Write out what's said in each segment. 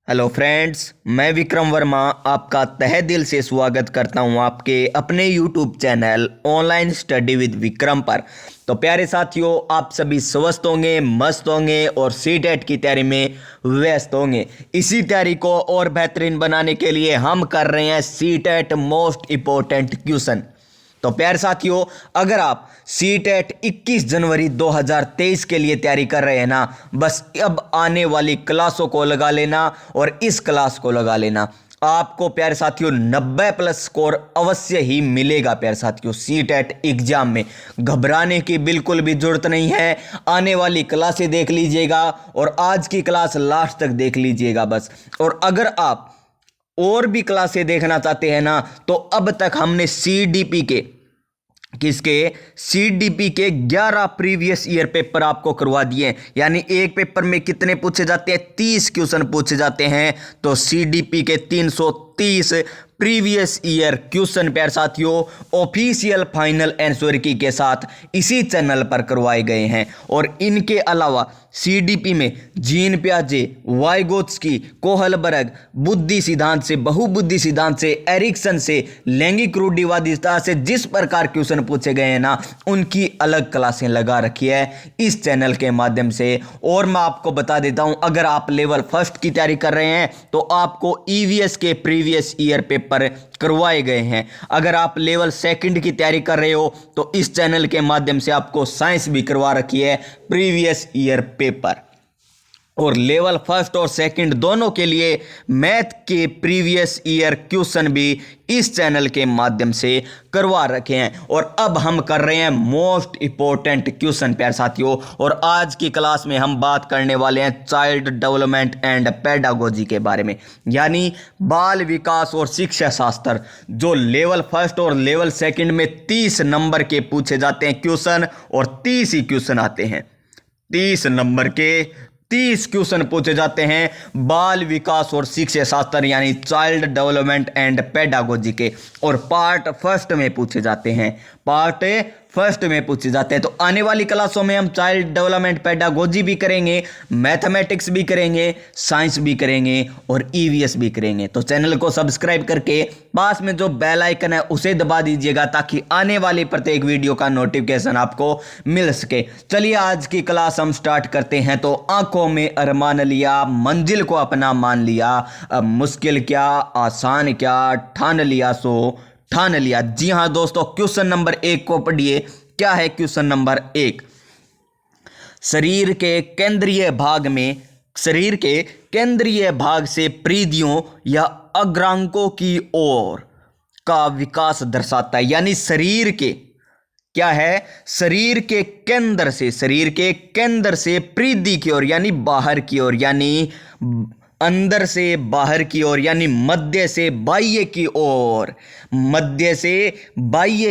Hello friends, मैं विक्रम वर्मा आपका तहे दिल से स्वागत करता हूं आपके अपने YouTube channel online study with Vikram पर। तो प्यारे साथियों, आप सभी स्वस्थ होंगे, मस्त होंगे और सीटेट की तैयारी में व्यस्त होंगे। इसी तैयारी को और बेहतरीन बनाने के लिए हम कर रहे हैं सीटेट मोस्ट इम्पोर्टेंट क्वेश्चन। तो प्यारे साथियों, अगर आप सीटेट 21 जनवरी 2023 के लिए तैयारी कर रहे हैं ना, बस अब आने वाली क्लासों को लगा लेना और इस क्लास को लगा लेना। आपको प्यारे साथियों 90 प्लस स्कोर अवश्य ही मिलेगा। प्यारे साथियों, सीटेट एग्जाम में घबराने की बिल्कुल भी जरूरत नहीं है। आने वाली क्लासें देख लीजिएगा और आज की क्लास लास्ट तक देख लीजिएगा बस। और अगर आप और भी क्लासें देखना चाहते हैं ना, तो अब तक हमने सीडीपी के 11 प्रीवियस ईयर पेपर आपको करवा दिए। यानी एक पेपर में कितने पूछे जाते हैं? 30 क्वेश्चन पूछे जाते हैं। तो सीडीपी के 330 प्रीवियस ईयर क्वेश्चन प्यारे साथियों ऑफिशियल फाइनल आंसर की के साथ इसी चैनल पर करवाए गए हैं। और इनके अलावा सीडीपी में जीन पियाजे, वाइगोत्स्की, कोहलबर्ग, बुद्धि सिद्धांत से, बहुबुद्धि सिद्धांत से, एरिक्सन से, लैंगिक रूढ़िवादिता से जिस प्रकार क्वेश्चन पूछे गए हैं ना, उनकी अलग क्लासें लगा रखी है इस चैनल के माध्यम से। और मैं आपको बता देता हूं, अगर आप लेवल फर्स्ट की तैयारी कर रहे हैं तो आपको ईवीएस के प्रीवियस ईयर पेपर करवाए गए हैं। अगर आप लेवल सेकंड की तैयारी कर रहे हो तो इस चैनल के माध्यम से आपको साइंस भी करवा रखी है प्रीवियस ईयर पेपर। और लेवल फर्स्ट और सेकंड दोनों के लिए मैथ के प्रीवियस ईयर क्वेश्चन भी इस चैनल के माध्यम से करवा रखे हैं। और अब हम कर रहे हैं मोस्ट इंपॉर्टेंट क्वेश्चन प्यारे साथियों। और आज की क्लास में हम बात करने वाले हैं चाइल्ड डेवलपमेंट एंड पेडागोजी के बारे में, यानी बाल विकास और शिक्षा शास्त्र, जो लेवल फर्स्ट और लेवल सेकंड में 30 नंबर के पूछे जाते हैं क्वेश्चन और 30 ही क्वेश्चन आते हैं। 30 नंबर के 30 क्वेश्चन पूछे जाते हैं बाल विकास और शिक्षा शास्त्र यानी चाइल्ड डेवलपमेंट एंड पेडागोजी के। और पार्ट फर्स्ट में पूछे जाते हैं, पार्ट फर्स्ट में पूछे जाते हैं। तो आने वाली क्लासों में हम चाइल्ड डेवलपमेंट पेडागोजी भी करेंगे, मैथमेटिक्स भी करेंगे, साइंस भी करेंगे और ईवीएस भी करेंगे। तो चैनल को सब्सक्राइब करके पास में जो बेल आइकन है उसे दबा दीजिएगा ताकि आने वाली प्रत्येक वीडियो का नोटिफिकेशन आपको मिल सके। चलिए आज की क्लास हम स्टार्ट करते हैं। तो आंखों में अरमान लिया, मंजिल को अपना मान लिया, अब मुश्किल क्या आसान क्या, ठान लिया सो ठान लिया। जी हां दोस्तों, क्वेश्चन नंबर 1 को पढ़िए। क्या है क्वेश्चन नंबर 1? शरीर के केंद्रीय भाग से परिधियों या अग्रांकों की ओर का विकास दर्शाता है। यानी शरीर के क्या है? शरीर के केंद्र से परिधि की ओर यानी बाहर की ओर, यानी अंदर से बाहर की ओर, यानी मध्य से बाह्य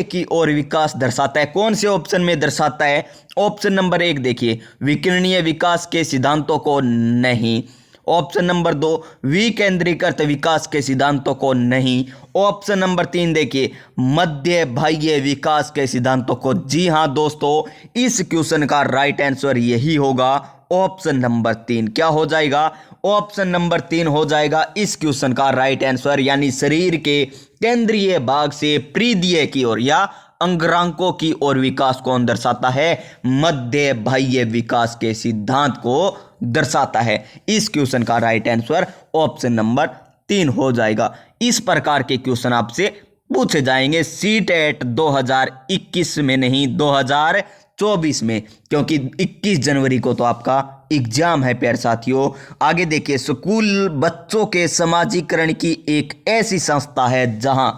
की ओर विकास दर्शाता है। कौन से ऑप्शन में दर्शाता है? ऑप्शन नंबर 1 देखिए, विकिरणीय विकास के सिद्धांतों को नहीं। ऑप्शन नंबर 2, विकेंद्रीकृत विकास के सिद्धांतों को नहीं। ऑप्शन नंबर 3 देखिए, मध्य बाह्य विकास के सिद्धांतों को। जी हां दोस्तों, इस क्वेश्चन का राइट आंसर यही होगा, ऑप्शन नंबर 3। क्या हो जाएगा? ऑप्शन नंबर 3 हो जाएगा इस क्वेश्चन का राइट आंसर। यानी शरीर के केंद्रीय भाग से परिधीय की ओर या अंगांकों की ओर विकास कौन दर्शाता है? मध्य बाह्य विकास के सिद्धांत को दर्शाता है। इस क्वेश्चन का राइट आंसर ऑप्शन नंबर 3 हो जाएगा। इस प्रकार के क्वेश्चन आपसे पूछे जाएंगे सीटेट 2021 में, नहीं 2024 में, क्योंकि 21 जनवरी को तो आपका एग्जाम है प्यारे साथियों। आगे देखिए, स्कूल बच्चों के समाजीकरण की एक ऐसी संस्था है जहां,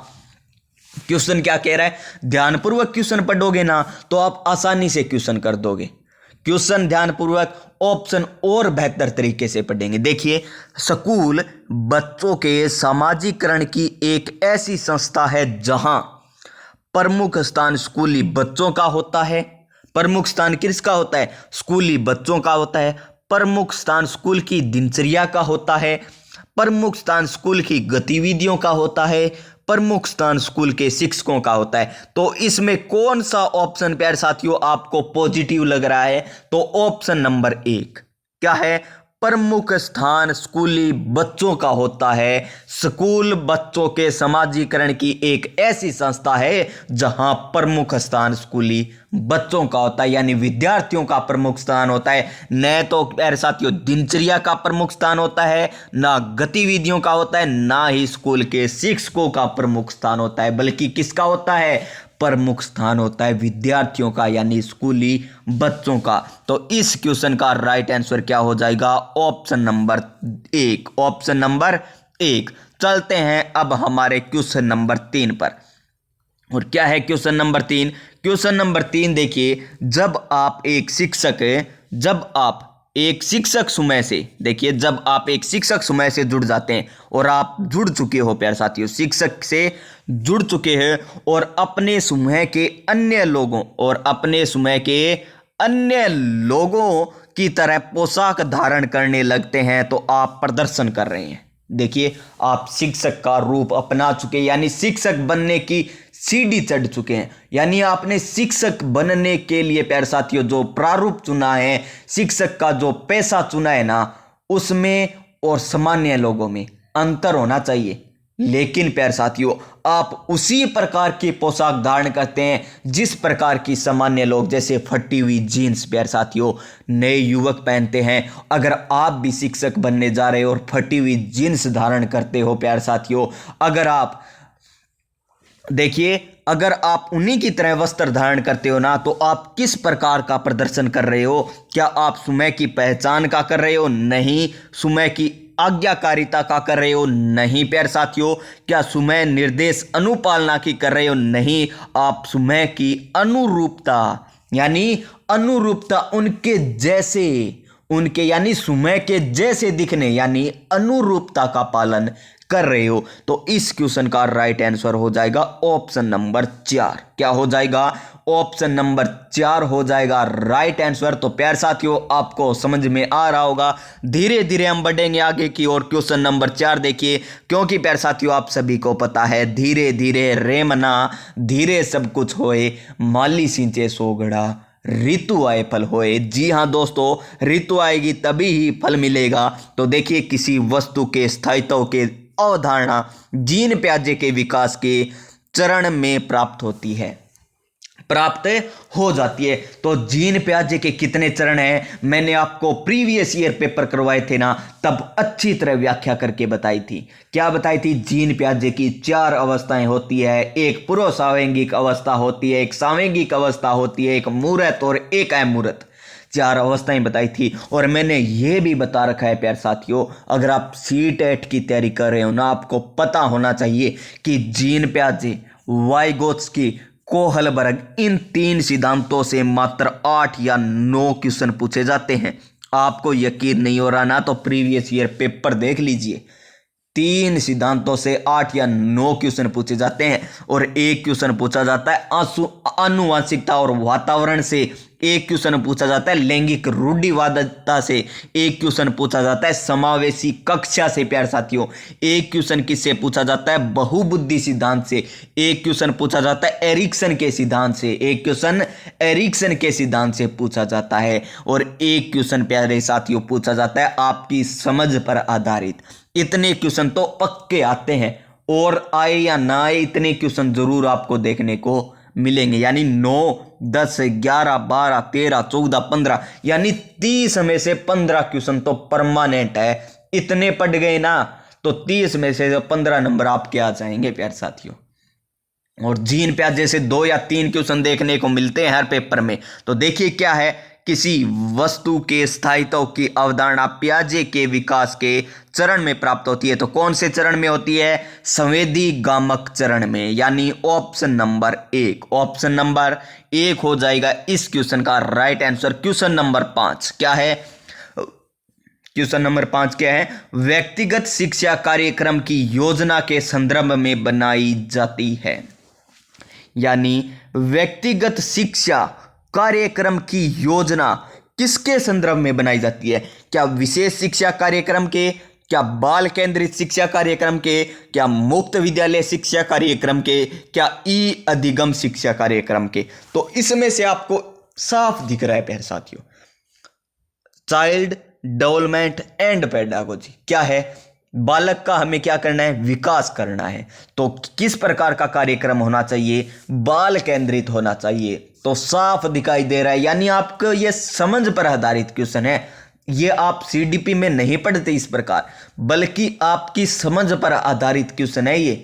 क्वेश्चन क्या कह रहा है? ध्यानपूर्वक क्वेश्चन पढ़ोगे ना तो आप आसानी से क्वेश्चन कर दोगे। क्वेश्चन ध्यानपूर्वक ऑप्शन और बेहतर तरीके से पढ़ेंगे। देखिए, स्कूल बच्चों के समाजीकरण की एक ऐसी संस्था है जहां प्रमुख स्थान स्कूली बच्चों का होता है। प्रमुख स्थान किसका होता है? स्कूली बच्चों का होता है। प्रमुख स्थान स्कूल की दिनचर्या का होता है। प्रमुख स्थान स्कूल की गतिविधियों का होता है। प्रमुख स्थान स्कूल के शिक्षकों का होता है। तो इसमें कौन सा ऑप्शन प्यारे साथियों आपको पॉजिटिव लग रहा है? तो ऑप्शन नंबर 1 क्या है? प्रमुख स्थान स्कूली बच्चों का होता है। स्कूल बच्चों के समाजीकरण की एक ऐसी संस्था है जहां प्रमुख स्थान स्कूली बच्चों का होता है, यानी विद्यार्थियों का प्रमुख स्थान होता है। न तो प्यारे साथियों दिनचर्या का प्रमुख स्थान होता है, ना गतिविधियों का होता है, ना ही स्कूल के शिक्षकों का प्रमुख स्थान होता है, बल्कि किसका होता है? प्रमुख स्थान होता है विद्यार्थियों का, यानी स्कूली बच्चों का। तो इस क्वेश्चन का राइट आंसर क्या हो जाएगा? Option number 1। Option number 1। चलते हैं अब हमारे क्वेश्चन नंबर 3 पर। और क्या है क्वेश्चन नंबर 3? क्वेश्चन नंबर 3 देखिए, जब आप एक शिक्षक समय से, देखिए जब आप एक शिक्षक समय से जुड़ जाते हैं और आप जुड़ चुके हो प्यारे साथियों, शिक्षक से जुड़ चुके हैं और अपने समूह के अन्य लोगों की तरह पोशाक धारण करने लगते हैं, तो आप प्रदर्शन कर रहे हैं। देखिए आप शिक्षक का रूप अपना चुके, यानी शिक्षक बनने की सीढ़ी चढ़ चुके हैं, यानी आपने शिक्षक बनने के लिए प्यारे साथियों जो प्रारूप चुना है, शिक्षक का जो पेशा चुना है ना, उसमें और सामान्य लोगों में अंतर होना चाहिए। लेकिन प्यारे साथियों आप उसी प्रकार की पोशाक धारण करते हैं जिस प्रकार की सामान्य लोग, जैसे फटी हुई जीन्स प्यारे साथियों नए युवक पहनते हैं। अगर आप भी शिक्षक बनने जा रहे हो और फटी हुई जीन्स धारण करते हो प्यारे साथियों, अगर आप उन्हीं की तरह वस्त्र धारण करते हो ना, तो आप किस प्रकार का प्रदर्शन कर रहे हो? क्या आप समय की पहचान का कर रहे हो? नहीं। समय की आज्ञाकारिता का कर रहे हो? नहीं प्यारे साथियों। क्या समय निर्देश अनुपालना की कर रहे हो? नहीं। आप समय की अनुरूपता उनके यानी समय के जैसे दिखने, यानी अनुरूपता का पालन कर रहे हो। तो इस क्वेश्चन का राइट आंसर हो जाएगा ऑप्शन नंबर 4। क्या हो जाएगा? ऑप्शन नंबर 4 हो जाएगा राइट आंसर। तो प्यारे साथियों आपको समझ में आ रहा होगा। धीरे धीरे हम बढ़ेंगे आगे की ओर। क्वेश्चन नंबर 4 देखिए, क्योंकि प्यारे साथियों आप सभी को पता है धीरे धीरे रेमना धीरे सब कुछ होए, माली सिंचे सोगड़ा ऋतु आए फल होए। जी हाँ दोस्तों, ऋतु आएगी तभी ही फल मिलेगा। तो देखिए किसी वस्तु के स्थायित्व के अवधारणा जीन प्याजे के विकास के चरण में प्राप्त हो जाती है। तो जीन प्याजे के कितने चरण हैं मैंने आपको प्रीवियस ईयर पेपर करवाए थे ना, तब अच्छी तरह व्याख्या करके बताई थी। क्या बताई थी? जीन प्याजे की 4 अवस्थाएं होती है। एक पूर्व सावैंगिक अवस्था होती है, एक सावैंगिक अवस्था होती है, एक मूर्त और एक अमूर्त। 4 अवस्थाएं बताई थी। और मैंने ये भी बता रखा है प्यारे साथियों, अगर आप सीटेट की तैयारी कर रहे हो ना, आपको पता होना चाहिए कि जीन प्याजे, वाइगोत्स्की, कोहलबर्ग, इन 3 सिद्धांतों से मात्र 8 या 9 क्वेश्चन पूछे जाते हैं। आपको यकीन नहीं हो रहा ना, तो प्रीवियस ईयर पेपर देख लीजिए। 3 सिद्धांतों से 8 या 9 क्वेश्चन पूछे जाते हैं। और एक क्वेश्चन पूछा जाता है आनुवांशिकता और वातावरण से, एक क्वेश्चन पूछा जाता है लैंगिक रूढ़िवादिता से, एक क्वेश्चन पूछा जाता है समावेशी कक्षा से प्यारे साथियों, एक क्वेश्चन किससे पूछा जाता है बहुबुद्धि सिद्धांत से, एक क्वेश्चन पूछा जाता है एरिक्सन के सिद्धांत से, एक क्वेश्चन एरिक्सन के सिद्धांत से पूछा जाता है, और एक क्वेश्चन प्यारे साथियों पूछा जाता है आपकी समझ पर आधारित। इतने क्वेश्चन तो पक्के आते हैं, और आए या ना आए इतने क्वेश्चन जरूर आपको देखने को मिलेंगे। यानी 9, 10, 11, 12, 13, 14, 15, यानी 30 में से 15 क्वेश्चन तो परमानेंट है। इतने पढ़ गए ना तो 30 में से 15 नंबर आपके आ जाएंगे प्यारे साथियों। और जीन प्याजे से 2 या 3 क्वेश्चन देखने को मिलते हैं हर पेपर में। तो देखिए क्या है, किसी वस्तु के स्थायित्व की अवधारणा प्याजे के विकास के चरण में प्राप्त होती है। तो कौन से चरण में होती है? संवेदी गामक चरण में, यानी ऑप्शन नंबर 1। ऑप्शन नंबर 1 हो जाएगा इस क्वेश्चन का राइट आंसर। क्वेश्चन नंबर 5 क्या है? क्वेश्चन नंबर 5 क्या है? व्यक्तिगत शिक्षा कार्यक्रम की योजना के संदर्भ में बनाई जाती है। यानी व्यक्तिगत शिक्षा कार्यक्रम की योजना किसके संदर्भ में बनाई जाती है? क्या विशेष शिक्षा कार्यक्रम के, क्या बाल केंद्रित शिक्षा कार्यक्रम के, क्या मुक्त विद्यालय शिक्षा कार्यक्रम के, क्या ई अधिगम शिक्षा कार्यक्रम के? तो इसमें से आपको साफ दिख रहा है प्यारे साथियों, चाइल्ड डेवलपमेंट एंड पेडागोजी। क्या है? बालक का हमें क्या करना है? विकास करना है। तो किस प्रकार का कार्यक्रम होना चाहिए? बाल केंद्रित होना चाहिए। तो साफ दिखाई दे रहा है, यानी आपको ये समझ पर आधारित क्वेश्चन है। ये आप सीडीपी में नहीं पढ़ते इस प्रकार, बल्कि आपकी समझ पर आधारित क्वेश्चन है ये,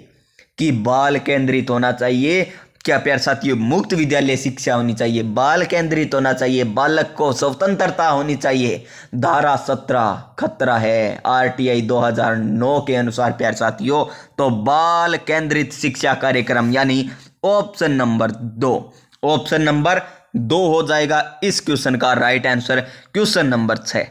कि बाल केंद्रित होना चाहिए। क्या प्यार साथियों? मुक्त विद्यालय शिक्षा होनी चाहिए, बाल केंद्रित होना चाहिए, बालक को स्वतंत्रता होनी चाहिए। धारा 17 खतरा है आरटीआई 2009 के अनुसार प्यार साथियों। तो बाल केंद्रित शिक्षा कार्यक्रम यानी ऑप्शन नंबर 2, ऑप्शन नंबर 2 हो जाएगा इस क्वेश्चन का राइट आंसर। क्वेश्चन नंबर 6,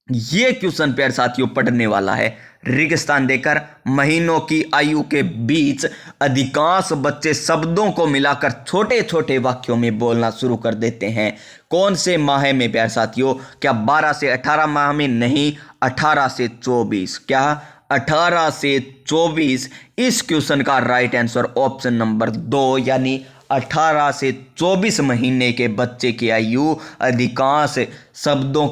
ये क्वेश्चन प्यार साथियों पढ़ने वाला है। रिक्त स्थान देकर महीनों की आयु के बीच अधिकांश बच्चे शब्दों को मिलाकर छोटे छोटे वाक्यों में बोलना शुरू कर देते हैं। कौन से माह में प्यार साथियों? क्या 12 से 18 माह में? नहीं, 18 से 24। क्या? 18 से 24। इस क्वेश्चन का राइट आंसर ऑप्शन नंबर 2, यानी 18 से 24 महीने के बच्चे की आयु अधिकांश शब्दों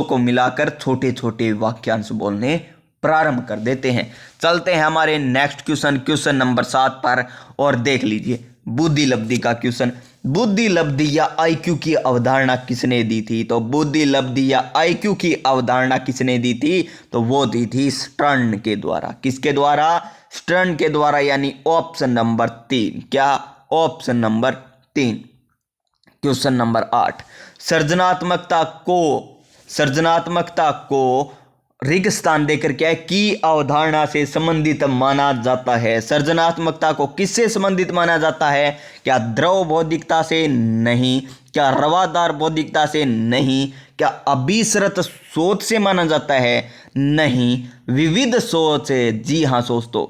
को मिलाकर छोटे छोटे वाक्यांश बोलने प्रारंभ कर देते हैं। चलते हैं हमारे नेक्स्ट क्वेश्चन, क्वेश्चन नंबर 7 पर, और देख लीजिए बुद्धि लब्धि का क्वेश्चन। बुद्धि लब्धि या आईक्यू की अवधारणा किसने दी थी? तो बुद्धि लब्धि या आईक्यू की अवधारणा किसने दी थी? तो वो दी थी स्टर्न के द्वारा। किसके द्वारा? स्टर्न के द्वारा, यानी ऑप्शन नंबर 3। क्या? Option number 3। क्वेश्चन नंबर 8, सृजनात्मकता को रिक्त स्थान देकर क्या है? की अवधारणा से संबंधित माना जाता है। सृजनात्मकता को किससे संबंधित माना जाता है? क्या द्रव बौद्धिकता से? नहीं। क्या रवादार बौद्धिकता से? नहीं। क्या अभिसृत सोच से माना जाता है? नहीं। विविध सोच है। जी हाँ दोस्तों,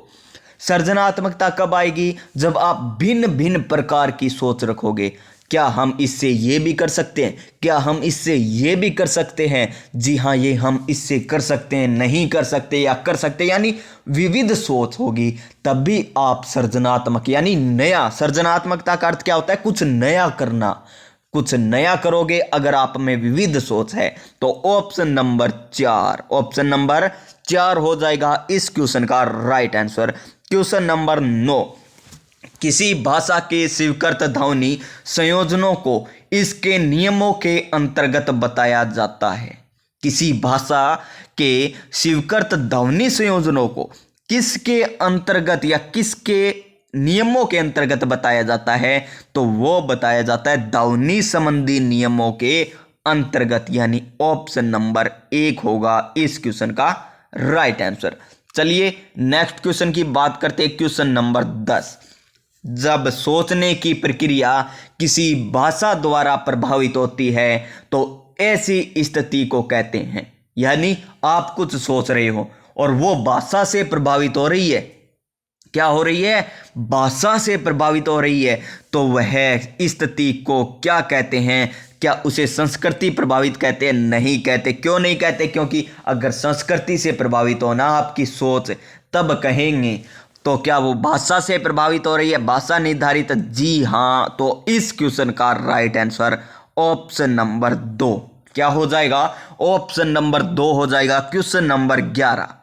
सृजनात्मकता कब आएगी? जब आप भिन्न भिन्न प्रकार की सोच रखोगे। क्या हम इससे ये भी कर सकते हैं? क्या हम इससे ये भी कर सकते हैं? जी हाँ, ये हम इससे कर सकते हैं, नहीं कर सकते या कर सकते, यानी विविध सोच होगी, तभी आप सृजनात्मक यानी नया। सृजनात्मकता का अर्थ क्या होता है? कुछ नया करना। कुछ नया करोगे अगर आप में विविध सोच है। तो ऑप्शन नंबर 4, ऑप्शन नंबर 4 हो जाएगा इस क्वेश्चन का राइट आंसर। क्वेश्चन नंबर 9, किसी भाषा के स्वीकृत ध्वनि संयोजनों को इसके नियमों के अंतर्गत बताया जाता है। किसी भाषा के स्वीकृत ध्वनि संयोजनों को किसके अंतर्गत या किसके नियमों के अंतर्गत बताया जाता है? तो वो बताया जाता है ध्वनि संबंधी नियमों के अंतर्गत, यानी ऑप्शन नंबर 1 होगा इस क्वेश्चन का राइट आंसर। चलिए नेक्स्ट क्वेश्चन की बात करते हैं। क्वेश्चन नंबर 10, जब सोचने की प्रक्रिया किसी भाषा द्वारा प्रभावित होती है तो ऐसी स्थिति को कहते हैं। यानी आप कुछ सोच रहे हो और वो भाषा से प्रभावित हो रही है। क्या हो रही है? भाषा से प्रभावित हो रही है, तो वह स्थिति को क्या कहते हैं? क्या उसे संस्कृति प्रभावित कहते हैं? नहीं कहते। क्यों नहीं कहते? क्योंकि अगर संस्कृति से प्रभावित होना आपकी सोच, तब कहेंगे। तो क्या वो भाषा से प्रभावित हो रही है? भाषा निर्धारित? जी हाँ। तो इस क्वेश्चन का राइट आंसर ऑप्शन नंबर 2 क्या हो जाएगा? ऑप्शन नंबर 2 हो जाएगा। क्वेश्चन नंबर 11,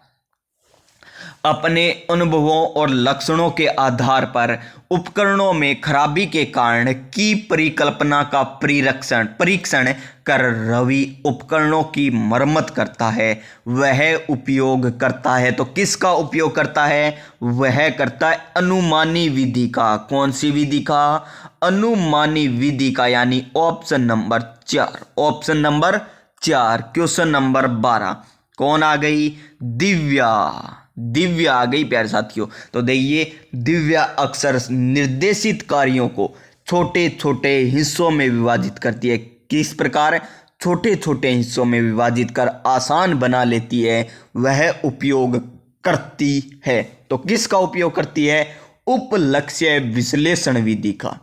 अपने अनुभवों और लक्षणों के आधार पर उपकरणों में खराबी के कारण की परिकल्पना का परीक्षण कर रवि उपकरणों की मरम्मत करता है। वह उपयोग करता है, तो किसका उपयोग करता है? वह करता है अनुमानी विधि का। कौन सी विधि का? अनुमानी विधि का, यानी option number 4, option number 4। Question number 12, कौन आ गई? दिव्या आ गई प्यारे साथियों। तो देखिए, दिव्या अक्सर निर्देशित कार्यों को छोटे छोटे हिस्सों में विभाजित करती है। किस प्रकार? छोटे छोटे हिस्सों में विभाजित कर आसान बना लेती है, वह उपयोग करती है। तो किसका उपयोग करती है? उपलक्ष्य विश्लेषण विधि का।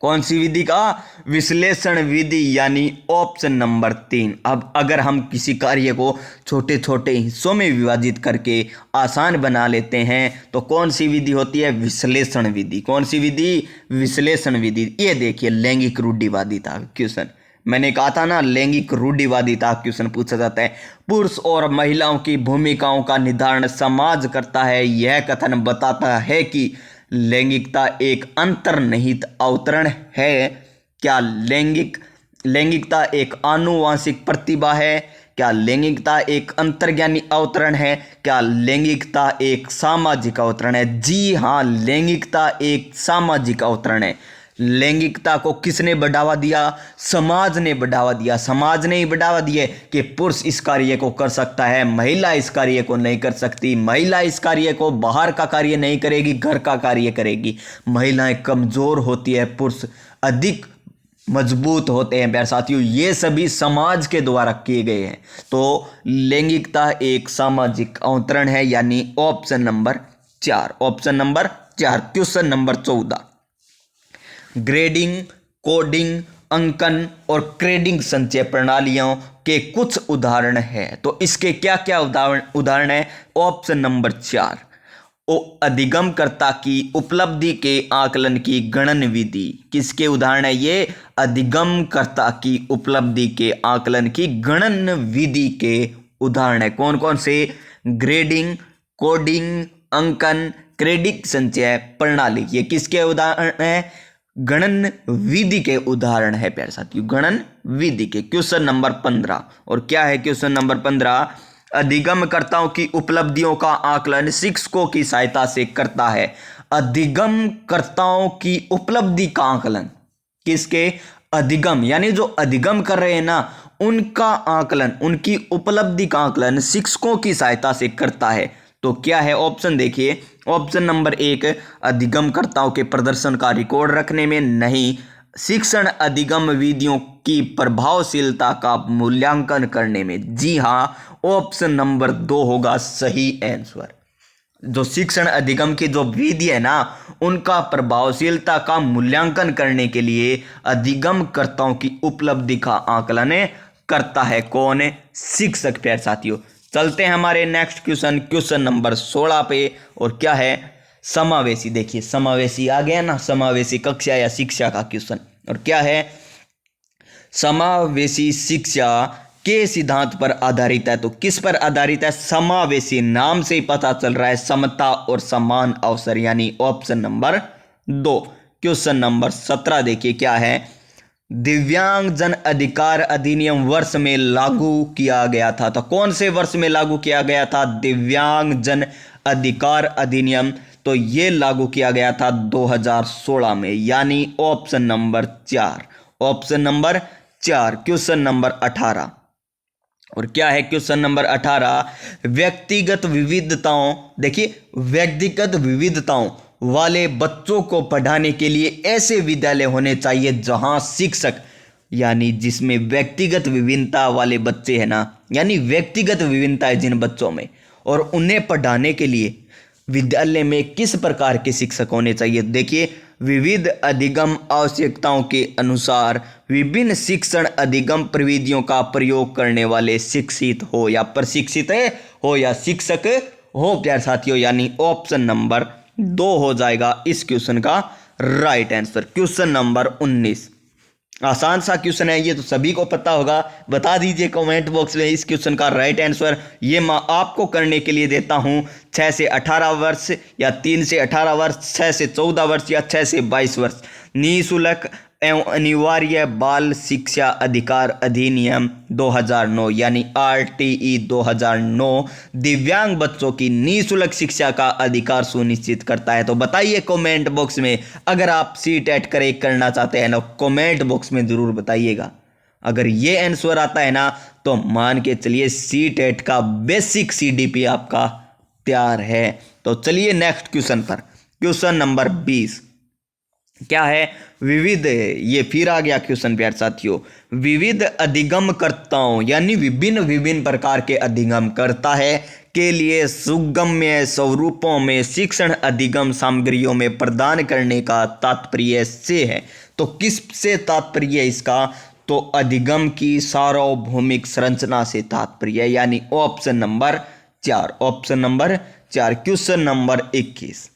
कौन सी विधि का? विश्लेषण विधि, यानी ऑप्शन नंबर 3। अब अगर हम किसी कार्य को छोटे छोटे हिस्सों में विभाजित करके आसान बना लेते हैं तो कौन सी विधि होती है? विश्लेषण विधि। कौन सी विधि? विश्लेषण विधि। ये देखिए, लैंगिक रूढ़िवादिता क्वेश्चन। मैंने कहा था ना, लैंगिक रूढ़िवादिता क्वेश्चन पूछा जाता है। पुरुष और महिलाओं की भूमिकाओं का निर्धारण समाज करता है। यह कथन बताता है कि लैंगिकता एक अंतर्निहित अवतरण है। क्या लैंगिकता एक आनुवांशिक प्रतिभा है? क्या लैंगिकता एक अंतर्ज्ञानी अवतरण है? क्या लैंगिकता एक सामाजिक अवतरण है? जी हाँ, लैंगिकता एक सामाजिक अवतरण है। लैंगिकता को किसने बढ़ावा दिया? समाज ने बढ़ावा दिया। समाज ने ही बढ़ावा दिया कि पुरुष इस कार्य को कर सकता है, महिला इस कार्य को नहीं कर सकती। महिला इस कार्य को बाहर का कार्य नहीं करेगी, घर का कार्य करेगी। महिलाएं कमजोर होती है, पुरुष अधिक मजबूत होते हैं। प्यारे साथियों, ये सभी समाज के द्वारा किए गए हैं। तो लैंगिकता एक सामाजिक अवतरण है, यानी option number 4। Option number 4। Question number 14, grading, coding, अंकन और ग्रेडिंग संचय प्रणालियों के कुछ उदाहरण हैं। तो इसके क्या क्या उदाहरण है? ऑप्शन नंबर 4, अधिगमकर्ता की उपलब्धि के आकलन की गणन विधि। किसके उदाहरण है ये? अधिगमकर्ता की उपलब्धि के आकलन की गणन विधि के उदाहरण है। कौन कौन से? ग्रेडिंग, कोडिंग, अंकन, ग्रेडिंग संचय प्रणाली। ये किसके उदाहरण है? गणन विधि के उदाहरण है प्यारे साथियों, गणन विधि के। क्वेश्चन नंबर 15, और क्या है क्वेश्चन नंबर 15? अधिगमकर्ताओं की उपलब्धियों का आकलन शिक्षकों की सहायता से करता है। अधिगमकर्ताओं की उपलब्धि का आकलन किसके? अधिगम, यानी जो अधिगम कर रहे हैं ना, उनका आकलन, उनकी उपलब्धि का आकलन शिक्षकों की सहायता से करता है। तो क्या है ऑप्शन? देखिए, ऑप्शन नंबर 1, अधिगमकर्ताओं के प्रदर्शन का रिकॉर्ड रखने में। नहीं। शिक्षण अधिगम विधियों की प्रभावशीलता का मूल्यांकन करने में। जी हाँ, ऑप्शन नंबर 2 होगा सही आंसर। जो शिक्षण अधिगम की जो विधि है ना, उनका प्रभावशीलता का मूल्यांकन करने के लिए अधिगमकर्ताओं की उपलब्धि का आकलन करता है। कौन है? शिक्षक। प्यारे साथियों, चलते हैं हमारे नेक्स्ट क्वेश्चन, क्वेश्चन नंबर 16 पे। और क्या है? समावेशी। देखिए, समावेशी आ गया ना, समावेशी कक्षा या शिक्षा का क्वेश्चन। और क्या है? समावेशी शिक्षा के सिद्धांत पर आधारित है। तो किस पर आधारित है? समावेशी, नाम से ही पता चल रहा है, समता और समान अवसर, यानी ऑप्शन नंबर 2। क्वेश्चन नंबर 17 देखिए, क्या है? दिव्यांगजन अधिकार अधिनियम वर्ष में लागू किया गया था। तो कौन से वर्ष में लागू किया गया था दिव्यांगजन अधिकार अधिनियम? तो ये लागू किया गया था 2016 में, यानी option number 4। Option number 4। Question number 18, और क्या है क्वेश्चन नंबर 18? व्यक्तिगत विविधताओं, देखिए, व्यक्तिगत विविधताओं वाले बच्चों को पढ़ाने के लिए ऐसे विद्यालय होने चाहिए जहां शिक्षक, यानी जिसमें व्यक्तिगत विभिन्नता वाले बच्चे हैं ना, यानी व्यक्तिगत विभिन्नता है जिन बच्चों में, और उन्हें पढ़ाने के लिए विद्यालय में किस प्रकार के शिक्षक होने चाहिए? देखिए, विविध अधिगम आवश्यकताओं के अनुसार विभिन्न शिक्षण अधिगम प्रविधियों का प्रयोग करने वाले शिक्षित हो या प्रशिक्षित हो या शिक्षक हो प्यारे साथियों, यानी ऑप्शन नंबर 2 हो जाएगा इस क्वेश्चन का राइट आंसर। क्वेश्चन नंबर 19, आसान सा क्वेश्चन है, ये तो सभी को पता होगा। बता दीजिए कमेंट बॉक्स में इस क्वेश्चन का राइट आंसर। ये मैं आपको करने के लिए देता हूं 6 से 18 वर्ष या 3 से 18 वर्ष, 6 से 14 वर्ष या 6 से 22 वर्ष। निःशुल्क एवं अनिवार्य बाल शिक्षा अधिकार अधिनियम 2009, यानी RTE 2009 दिव्यांग बच्चों की निःशुल्क शिक्षा का अधिकार सुनिश्चित करता है। तो बताइए कमेंट बॉक्स में, अगर आप CTET करेक्ट करना चाहते हैं ना, कमेंट बॉक्स में ज़रूर बताइएगा। अगर ये आंसर आता है ना, तो मान के चलिए CTET का बेसिक CDP आपका तैयार है। तो चलिए नेक्स्ट क्वेश्चन पर, क्वेश्चन नंबर 20, क्या है? विविध, ये फिर आ गया क्वेश्चन प्यारे साथियों। विविध अधिगमकर्ताओं, यानी विभिन्न विभिन्न प्रकार के अधिगमकर्ता है के लिए सुगम्य स्वरूपों में शिक्षण अधिगम सामग्रियों में प्रदान करने का तात्पर्य से है। तो किस से तात्पर्य है इसका? तो अधिगम की सार्वभौमिक संरचना से तात्पर्य, यानी option number 4। Option number 4। Question number 21,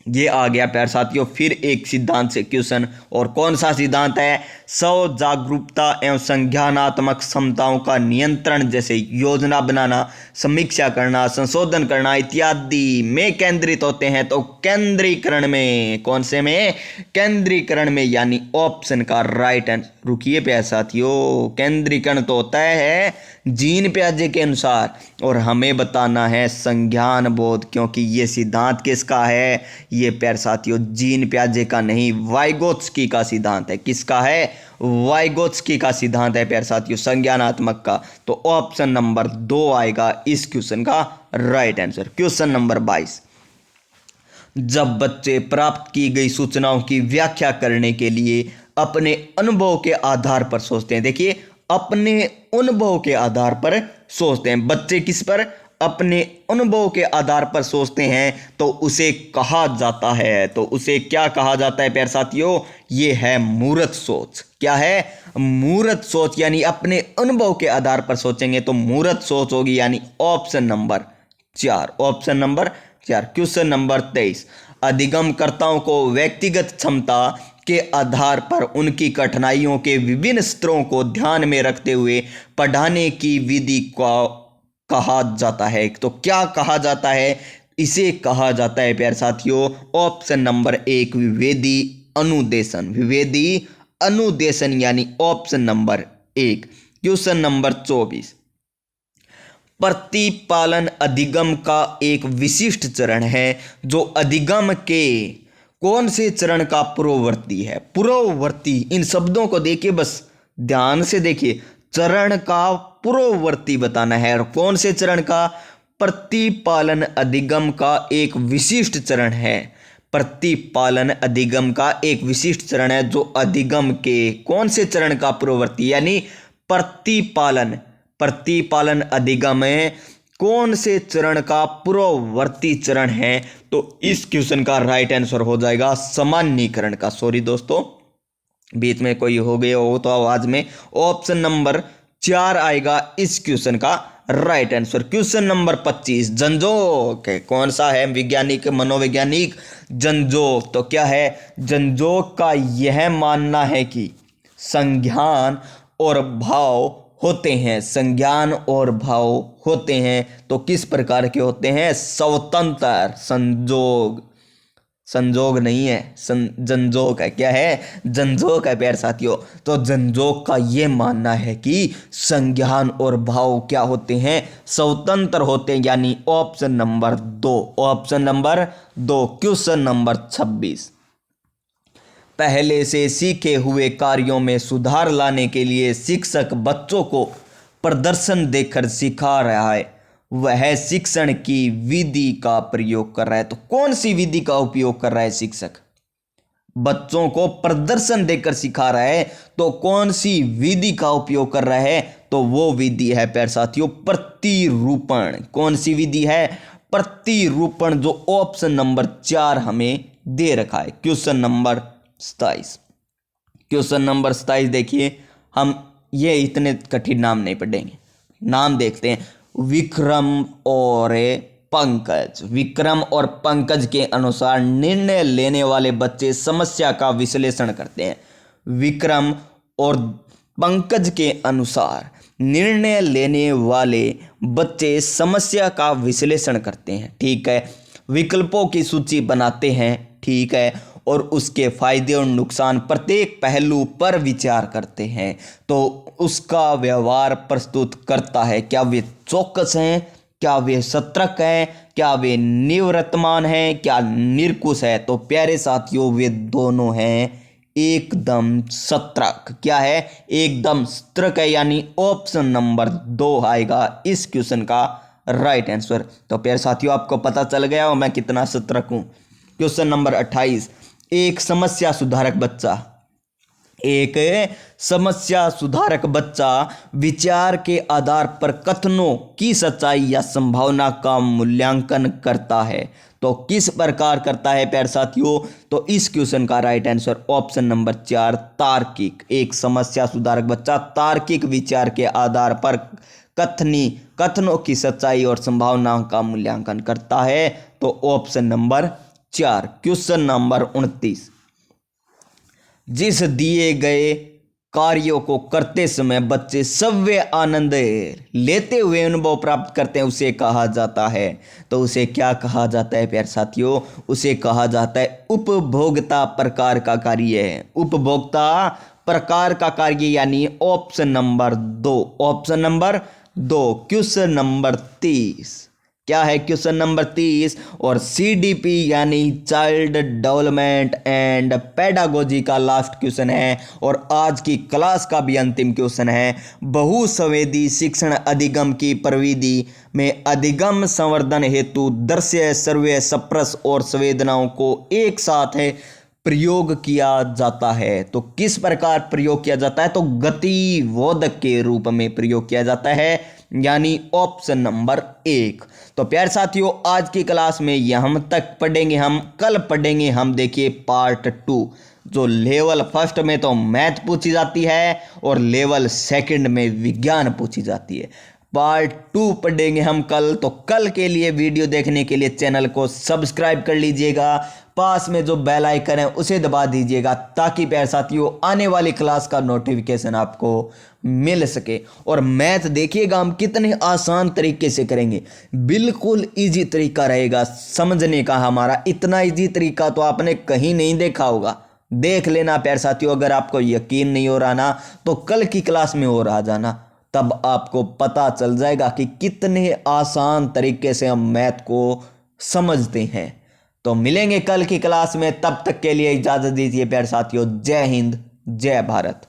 ये आ गया प्यारे साथियों फिर एक सिद्धांत से क्वेश्चन। और कौन सा सिद्धांत है? स्व जागरूकता एवं संज्ञानात्मक क्षमताओं का नियंत्रण, जैसे योजना बनाना, समीक्षा करना, संशोधन करना इत्यादि में केंद्रित होते हैं। तो केंद्रीकरण में, कौन से में? केंद्रीकरण में, यानी ऑप्शन का राइट आंसर। रुकिए प्यारे साथियों, केंद्रीकरण तो होता है जीन पियाजे के अनुसार, और हमें बताना है संज्ञान बोध, क्योंकि ये सिद्धांत किसका है? ये प्यारे साथियों जीन पियाजे का नहीं, वाइगोत्स्की का सिद्धांत है। किसका है? वाइगोत्स्की का सिद्धांत है प्यारे साथियों, संज्ञानात्मक का। तो ऑप्शन नंबर 2 आएगा इस क्वेश्चन का राइट आंसर। क्वेश्चन नंबर 22, जब बच्चे प्राप्त की गई सूचनाओं की व्याख्या करने के लिए अपने अनुभव के आधार पर सोचते हैं। देखिए, अपने अनुभव के आधार पर सोचते हैं। बच्चे किस पर? अपने अनुभव के आधार पर सोचते हैं, तो उसे कहा जाता है, तो उसे क्या कहा जाता है प्यारे साथियों? ये है मूर्त सोच। क्या है? मूर्त सोच, यानी अपने अनुभव के आधार पर सोचेंगे तो मूर्त सोच होगी, यानी option number 4। Option number 4। Question number 23, अधिगमकर्ताओं को व्यक्तिगत क्षमता के आधार पर उनकी कठिनाइयों के विभिन्न स्तरों को ध्यान में रखते हुए पढ़ाने की विधि को कहा जाता है। तो क्या कहा जाता है? इसे कहा जाता है प्यारे साथियों, ऑप्शन नंबर 1 विभेदी अनुदेशन। विभेदी अनुदेशन, यानी ऑप्शन नंबर 1। क्वेश्चन नंबर 24, प्रतिपालन अधिगम का एक विशिष्ट चरण है जो अधिगम के कौन से चरण का पूर्ववर्ती है? पूर्ववर्ती, इन शब्दों को देखिए, बस ध्यान से देखिए, चरण का पूर्ववर्ती बताना है। और कौन से चरण का? प्रतिपालन अधिगम का एक विशिष्ट चरण है। प्रतिपालन अधिगम का एक विशिष्ट चरण है जो अधिगम के कौन से चरण का पूर्ववर्ती, यानी प्रतिपालन, प्रतिपालन अधिगम में कौन से चरण का पूर्ववर्ती चरण है? तो इस क्वेश्चन का राइट आंसर हो जाएगा सामान्यीकरण का। सॉरी दोस्तों, बीच में कोई हो गया हो तो आवाज में। ऑप्शन नंबर 4 आएगा इस क्वेश्चन का राइट आंसर। क्वेश्चन नंबर 25, जंजोग कौन सा है? वैज्ञानिक, मनोवैज्ञानिक जंजोग। तो क्या है? जंजोग का यह मानना है कि संज्ञान और भाव होते हैं, संज्ञान और भाव होते हैं। तो किस प्रकार के होते हैं? स्वतंत्र। संजोग, संजोग नहीं है, जंजोग है। क्या है? जंजोग है प्यारे साथियों। तो जंजोग का ये मानना है कि संज्ञान और भाव क्या होते हैं? स्वतंत्र होते हैं, यानी option number 2। Option number 2। Question number 26, पहले से सीखे हुए कार्यों में सुधार लाने के लिए शिक्षक बच्चों को प्रदर्शन देकर सिखा रहा है, वह शिक्षण की विधि का प्रयोग कर रहा है। तो कौन सी विधि का उपयोग कर रहा है शिक्षक? बच्चों को प्रदर्शन देकर सिखा रहा है, तो कौन सी विधि का उपयोग कर रहा है? तो वो विधि है प्यारे साथियों प्रतिरूपण। कौन सी विधि है? प्रतिरूपण, जो ऑप्शन नंबर 4 हमें दे रखा है। क्वेश्चन नंबर 27, क्वेश्चन नंबर 27 देखिए, हम ये इतने कठिन नाम नहीं पढ़ेंगे, नाम देखते हैं। विक्रम और पंकज। विक्रम और पंकज के अनुसार निर्णय लेने वाले बच्चे समस्या का विश्लेषण करते हैं। विक्रम और पंकज के अनुसार निर्णय लेने वाले बच्चे समस्या का विश्लेषण करते हैं, ठीक है। विकल्पों की सूची बनाते हैं, ठीक है, और उसके फायदे और नुकसान प्रत्येक पहलू पर विचार करते हैं, तो उसका व्यवहार प्रस्तुत करता है। क्या वे चौकस हैं? क्या वे सतर्क हैं? क्या वे निवर्तमान हैं? क्या निरकुश है? तो प्यारे साथियों, वे दोनों हैं एकदम सतर्क। क्या है? एकदम सतर्क है, यानी ऑप्शन नंबर 2 आएगा इस क्वेश्चन का राइट आंसर। तो प्यारे साथियों, आपको पता चल गया हो मैं कितना सतर्क हूँ। क्वेश्चन नंबर 28, एक समस्या सुधारक बच्चा। एक समस्या सुधारक बच्चा विचार के आधार पर कथनों की सच्चाई या संभावना का मूल्यांकन करता है। तो किस प्रकार करता है प्यारे साथियों? तो इस क्वेश्चन का राइट आंसर ऑप्शन नंबर 4 तार्किक। एक समस्या सुधारक बच्चा तार्किक विचार के आधार पर कथनों की सच्चाई और संभावनाओं का मूल्यांकन करता है। तो ऑप्शन नंबर 4 क्वेश्चन नंबर 29, जिस दिए गए कार्यों को करते समय बच्चे सव्य आनंद लेते हुए अनुभव प्राप्त करते हैं उसे कहा जाता है। तो उसे क्या कहा जाता है प्यारे साथियों? उसे कहा जाता है उपभोक्ता प्रकार का कार्य है। उपभोक्ता प्रकार का कार्य यानी option number 2। Option number 2 question number 30। क्या है क्वेश्चन नंबर 30? और CDP यानी चाइल्ड डेवलपमेंट एंड पेडागोजी का लास्ट क्वेश्चन है और आज की क्लास का भी अंतिम क्वेश्चन है। बहुसंवेदी शिक्षण अधिगम की प्रविधि में अधिगम संवर्धन हेतु दृश्य, श्रव्य, स्पर्श और संवेदनाओं को एक साथ है प्रयोग किया जाता है। तो किस प्रकार प्रयोग किया जाता है? तो गतिरोधक के रूप में प्रयोग किया जाता है, यानी ऑप्शन नंबर 1। तो प्यारे साथियों, आज की क्लास में यहाँ तक पढ़ेंगे हम। कल पढ़ेंगे हम, देखिए, पार्ट 2, जो लेवल 1 में तो मैथ पूछी जाती है और लेवल 2 में विज्ञान पूछी जाती है। पार्ट 2 पढ़ेंगे हम कल। तो कल के लिए वीडियो देखने के लिए चैनल को सब्सक्राइब कर लीजिएगा, पास में जो बेल आइकन है उसे दबा दीजिएगा, ताकि प्यारे साथियों आने वाली क्लास का नोटिफिकेशन आपको मिल सके। और मैथ देखिएगा हम कितने आसान तरीके से करेंगे, बिल्कुल इजी तरीका रहेगा समझने का हमारा। इतना इजी तरीका तो आपने कहीं नहीं देखा होगा। देख लेना प्यारे साथियों, अगर आपको यकीन नहीं हो रहा ना, तो कल की क्लास में और आ जाना, तब आपको पता चल जाएगा कि कितने आसान तरीके से हम मैथ को समझते हैं। तो मिलेंगे कल की क्लास में, तब तक के लिए इजाजत दीजिए प्यारे साथियों। जय हिंद, जय भारत।